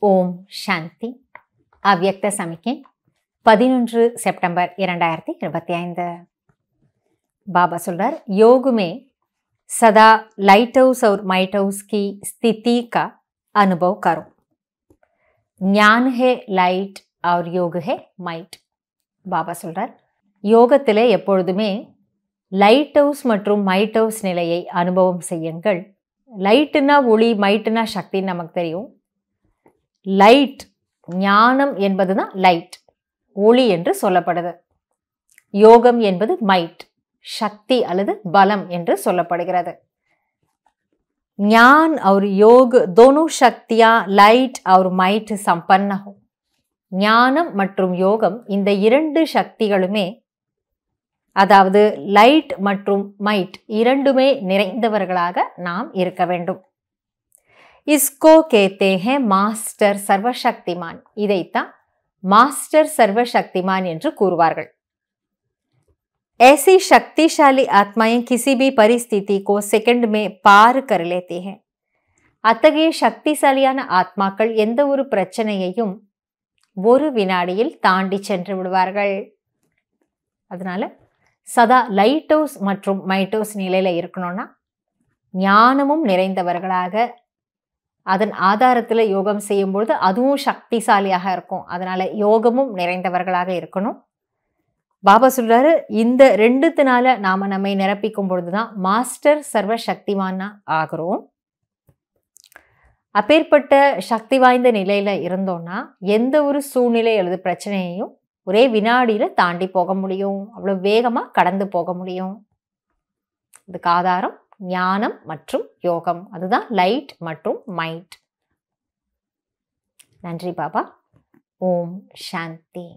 ஓம் சாந்தி. அவ்யக்த சமிக்கை 11 செப்டம்பர் 2025. बाबा சொல்றார், योग में सदा लाइट हाउस और माइट हाउस की स्थिति का अनुभव करो. ज्ञान है लाइट और योग है माइट. பாபா சொல்றார், யோகத்திலே எப்பொழுதுமே லைட் ஹவுஸ் மற்றும் மைட் ஹவுஸ் நிலையை அனுபவம் செய்யுங்கள். லைட்டுனா ஒளி, மைட்டுனா சக்தின்னு நமக்கு தெரியும். லைட் ஞானம் என்பதுதான் லைட், ஒளி என்று சொல்லப்படுது. யோகம் என்பது மைட், சக்தி அல்லது பலம் என்று சொல்லப்படுகிறது. ज्ञान और योग दोनों शक्तियां लाइट और माइट संपन्न हो. ஞானம் மற்றும் யோகம் இந்த இரண்டு சக்திகளுமே, அதாவது லைட் மற்றும் மைட் இரண்டுமே நிறைந்தவர்களாக நாம் இருக்க வேண்டும். इसको कहते हैं மாஸ்டர் சர்வசக்திமான். இதைத்தான் மாஸ்டர் சர்வசக்திமான் என்று கூறுவார்கள். ऐसी शक्तिशाली आत्माएं किसी भी परिस्थिति को सेकंड में पार कर लेती हैं. அத்தகைய சக்திசாலியான ஆத்மாக்கள் எந்த ஒரு பிரச்சனையையும் ஒரு வினாடியில் தாண்டி சென்று விடுவார்கள். அதனால சதா லைட் ஹவுஸ் மற்றும் மைட் ஹவுஸ் நிலையில இருக்கணும்னா ஞானமும் நிறைந்தவர்களாக, அதன் ஆதாரத்தில் யோகம் செய்யும்பொழுது அதுவும் சக்திசாலியாக இருக்கும். அதனால யோகமும் நிறைந்தவர்களாக இருக்கணும். பாபா சொல்றாரு, இந்த ரெண்டுத்தினால நாம நம்மை நிரப்பிக்கும் பொழுதுதான் மாஸ்டர் சர்வ சக்திமானா ஆகிறோம். அப்பேற்பட்ட சக்தி வாய்ந்த நிலையில இருந்தோம்னா எந்த ஒரு சூழ்நிலை அல்லது பிரச்சனையையும் ஒரே வினாடியில தாண்டி போக முடியும், அவ்வளவு வேகமா கடந்து போக முடியும். இதுக்கு ஆதாரம் ஞானம் மற்றும் யோகம், அதுதான் லைட் மற்றும் மைட். நன்றி பாபா. ஓம் சாந்தி.